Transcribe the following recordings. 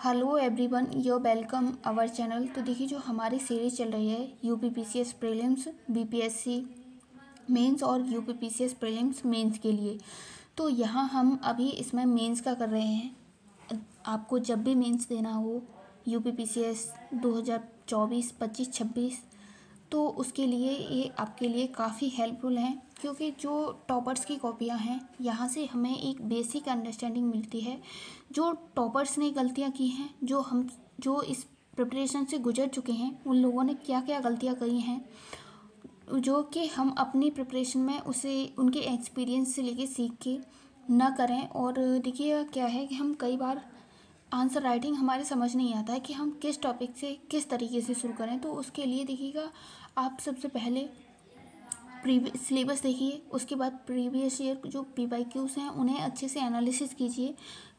Hello everyone, your welcome our channel. तो देखिए, जो हमारी सीरीज़ चल रही है यूपीपीसीएस प्रीलिम्स, बीपीएससी मेंस और यूपीपीसीएस प्रीलिम्स मेंस के लिए। तो यहाँ हम अभी इसमें मेंस का कर रहे हैं। आपको जब भी मेंस देना हो यूपीपीसीएस 2024, 25, 26, तो उसके लिए ये आपके लिए काफ़ी हेल्पफुल हैं, क्योंकि जो टॉपर्स की कॉपियाँ हैं यहाँ से हमें एक बेसिक अंडरस्टैंडिंग मिलती है। जो टॉपर्स ने गलतियाँ की हैं, जो इस प्रिपरेशन से गुजर चुके हैं, उन लोगों ने क्या क्या गलतियाँ करी हैं, जो कि हम अपनी प्रिपरेशन में उसे उनके एक्सपीरियंस से लेके सीख के ना करें। और देखिए क्या है कि हम कई बार आंसर राइटिंग हमारे समझ नहीं आता है कि हम किस टॉपिक से किस तरीके से शुरू करें। तो उसके लिए देखिएगा, आप सबसे पहले प्रीवियस सिलेबस देखिए, उसके बाद प्रीवियस ईयर जो पीवाईक्यूज़ हैं उन्हें अच्छे से एनालिसिस कीजिए,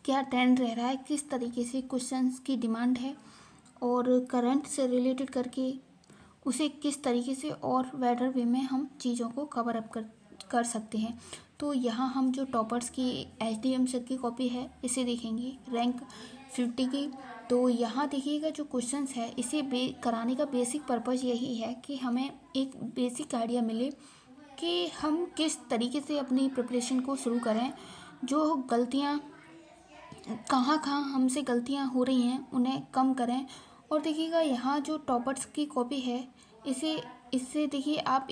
क्या ट्रेंड रह रहा है, किस तरीके से क्वेश्चंस की डिमांड है, और करंट से रिलेटेड करके उसे किस तरीके से और बेटर वे में हम चीज़ों को कवर अप कर सकते हैं। तो यहाँ हम जो टॉपर्स की एचडीएम सर की कॉपी है इसे देखेंगे, रैंक 50 की। तो यहाँ देखिएगा, जो क्वेश्चंस है इसे कराने का बेसिक पर्पज़ यही है कि हमें एक बेसिक आइडिया मिले कि हम किस तरीके से अपनी प्रिपरेशन को शुरू करें, जो गलतियाँ कहाँ कहाँ हमसे गलतियाँ हो रही हैं उन्हें कम करें। और देखिएगा, यहाँ जो टॉपर्स की कॉपी है इससे देखिए आप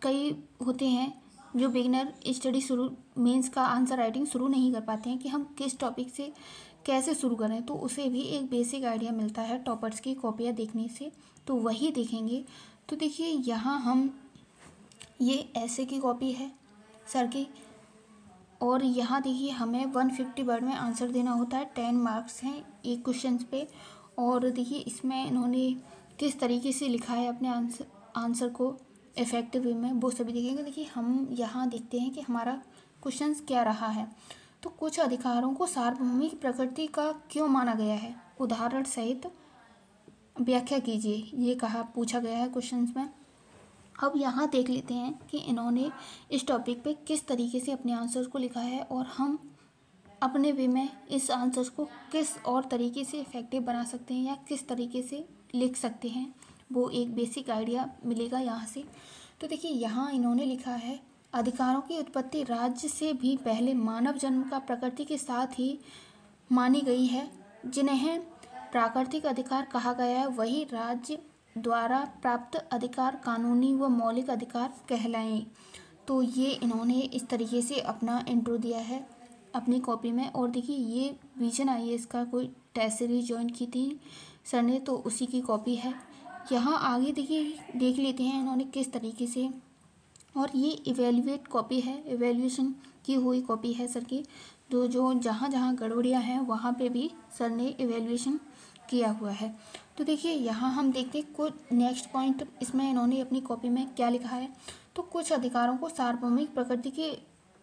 कई होते हैं जो बिगिनर स्टडी शुरू मेंस का आंसर राइटिंग शुरू नहीं कर पाते हैं कि हम किस टॉपिक से कैसे शुरू करें, तो उसे भी एक बेसिक आइडिया मिलता है टॉपर्स की कॉपियाँ देखने से। तो वही देखेंगे। तो देखिए, यहाँ हम ये ऐसे की कॉपी है सर की, और यहाँ देखिए हमें 150 वर्ड में आंसर देना होता है। 10 मार्क्स हैं एक क्वेश्चन पे। और देखिए इसमें इन्होंने किस तरीके से लिखा है अपने आंसर को इफ़ेक्टिव वे में, वो सभी देखेंगे। देखिए हम यहाँ देखते हैं कि हमारा क्वेश्चन क्या रहा है। तो कुछ अधिकारों को सार्वभौमिक प्रकृति का क्यों माना गया है, उदाहरण सहित व्याख्या कीजिए, ये पूछा गया है क्वेश्चन में। अब यहाँ देख लेते हैं कि इन्होंने इस टॉपिक पे किस तरीके से अपने आंसर्स को लिखा है, और हम अपने वे में इस आंसर्स को किस और तरीके से इफ़ेक्टिव बना सकते हैं या किस तरीके से लिख सकते हैं, वो एक बेसिक आइडिया मिलेगा यहाँ से। तो देखिए यहाँ इन्होंने लिखा है, अधिकारों की उत्पत्ति राज्य से भी पहले मानव जन्म का प्रकृति के साथ ही मानी गई है। जिन्हें प्राकृतिक अधिकार कहा गया है वही राज्य द्वारा प्राप्त अधिकार कानूनी व मौलिक अधिकार कहलाएं। तो ये इन्होंने इस तरीके से अपना इंट्रो दिया है अपनी कॉपी में। और देखिए ये विजन आईएएस का कोई टेस्ट सीरीज ज्वाइन की थी सर ने, तो उसी की कॉपी है। यहाँ आगे देखिए देख लेते हैं इन्होंने किस तरीके से, और ये इवेल्युएट कॉपी है, इवेल्यूएशन की हुई कॉपी है सर की। जो जहाँ जहाँ गड़बड़ियाँ हैं वहाँ पे भी सर ने इवेल्यूएशन किया हुआ है। तो देखिए यहाँ हम देखते हैं कुछ नेक्स्ट पॉइंट इसमें इन्होंने अपनी कॉपी में क्या लिखा है। तो कुछ अधिकारों को सार्वभौमिक प्रकृति के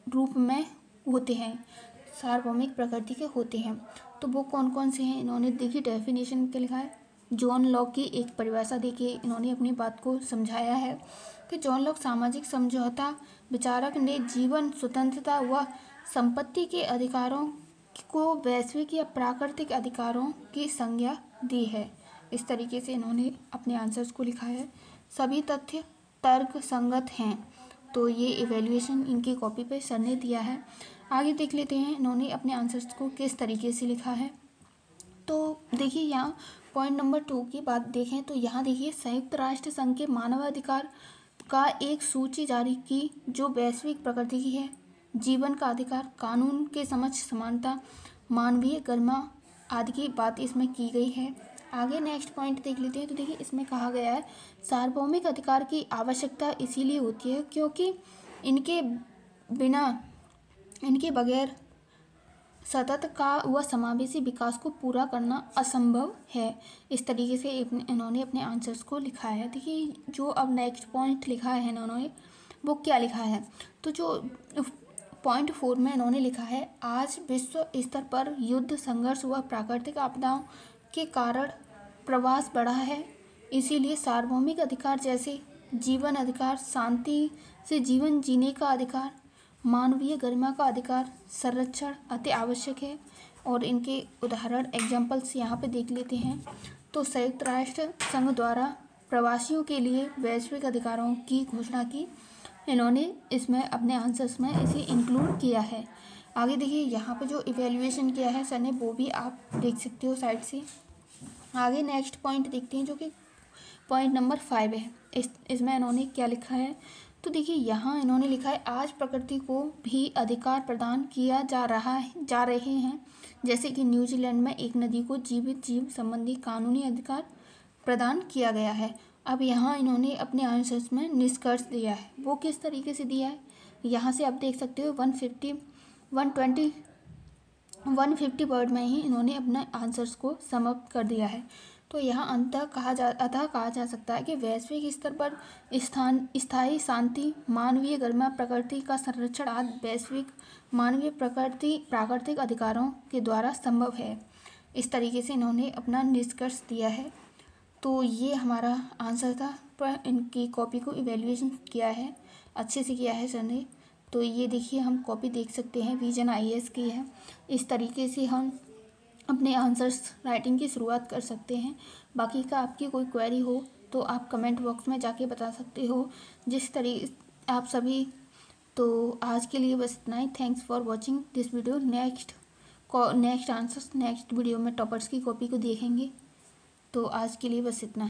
रूप में होते हैं, सार्वभौमिक प्रकृति के होते हैं। तो वो कौन कौन से हैं, इन्होंने देखिए डेफिनेशन क्या लिखा है। जॉन लॉक की एक परिभाषा देके इन्होंने अपनी बात को समझाया है कि जॉन लॉक सामाजिक समझौता विचारक ने जीवन स्वतंत्रता व संपत्ति के अधिकारों को वैश्विक या प्राकृतिक अधिकारों की संज्ञा दी है। इस तरीके से इन्होंने अपने आंसर्स को लिखा है। सभी तथ्य तर्क संगत हैं। तो ये इवेल्युएशन इनकी कॉपी पे सर ने दिया है। आगे देख लेते हैं इन्होंने अपने आंसर्स को किस तरीके से लिखा है। तो देखिए यहाँ पॉइंट नंबर 2 की बात देखें तो यहाँ देखिए, संयुक्त राष्ट्र संघ के मानवाधिकार का एक सूची जारी की जो वैश्विक प्रकृति की है। जीवन का अधिकार, कानून के समक्ष समानता, मानवीय गरिमा आदि की बात इसमें की गई है। आगे नेक्स्ट पॉइंट देख लेते हैं। तो देखिए इसमें कहा गया है, सार्वभौमिक अधिकार की आवश्यकता इसीलिए होती है क्योंकि इनके बगैर सतत का व समावेशी विकास को पूरा करना असंभव है। इस तरीके से इन्होंने अपने आंसर्स को लिखा है। देखिए जो अब नेक्स्ट पॉइंट लिखा है इन्होंने, वो क्या लिखा है। तो जो पॉइंट 4 में इन्होंने लिखा है, आज विश्व स्तर पर युद्ध, संघर्ष व प्राकृतिक आपदाओं के कारण प्रवास बढ़ा है। इसीलिए सार्वभौमिक अधिकार जैसे जीवन अधिकार, शांति से जीवन जीने का अधिकार, मानवीय गरिमा का अधिकार संरक्षण अति आवश्यक है। और इनके उदाहरण एग्जाम्पल्स यहाँ पे देख लेते हैं। तो संयुक्त राष्ट्र संघ द्वारा प्रवासियों के लिए वैश्विक अधिकारों की घोषणा की, इन्होंने इसमें अपने आंसर्स में इसे इंक्लूड किया है। आगे देखिए यहाँ पे जो इवेल्युएशन किया है सर ने, वो भी आप देख सकते हो साइड से। आगे नेक्स्ट पॉइंट देखते हैं जो कि पॉइंट नंबर 5 है। इसमें इन्होंने क्या लिखा है, तो देखिए यहाँ इन्होंने लिखा है आज प्रकृति को भी अधिकार प्रदान किया जा रहे हैं, जैसे कि न्यूजीलैंड में एक नदी को जीवित जीव संबंधी कानूनी अधिकार प्रदान किया गया है। अब यहाँ इन्होंने अपने आंसर्स में निष्कर्ष दिया है, वो किस तरीके से दिया है यहाँ से आप देख सकते हो। 150 वर्ड में ही इन्होंने अपने आंसर्स को समाप्त कर दिया है। तो यहाँ अतः कहा जा सकता है कि वैश्विक स्तर पर स्थायी शांति, मानवीय गरिमा, प्रकृति का संरक्षण आदि वैश्विक मानवीय प्राकृतिक अधिकारों के द्वारा संभव है। इस तरीके से इन्होंने अपना निष्कर्ष दिया है। तो ये हमारा आंसर था, पर इनकी कॉपी को इवैल्यूएशन किया है, अच्छे से किया है सर ने। तो ये देखिए हम कॉपी देख सकते हैं, विजन IAS की है। इस तरीके से हम अपने आंसर्स राइटिंग की शुरुआत कर सकते हैं। बाकी का आपकी कोई क्वेरी हो तो आप कमेंट बॉक्स में जाके बता सकते हो, जिस तरीके आप सभी। तो आज के लिए बस इतना ही। Thanks for watching this video. Next answers next video में टॉपर्स की कॉपी को देखेंगे। तो आज के लिए बस इतना।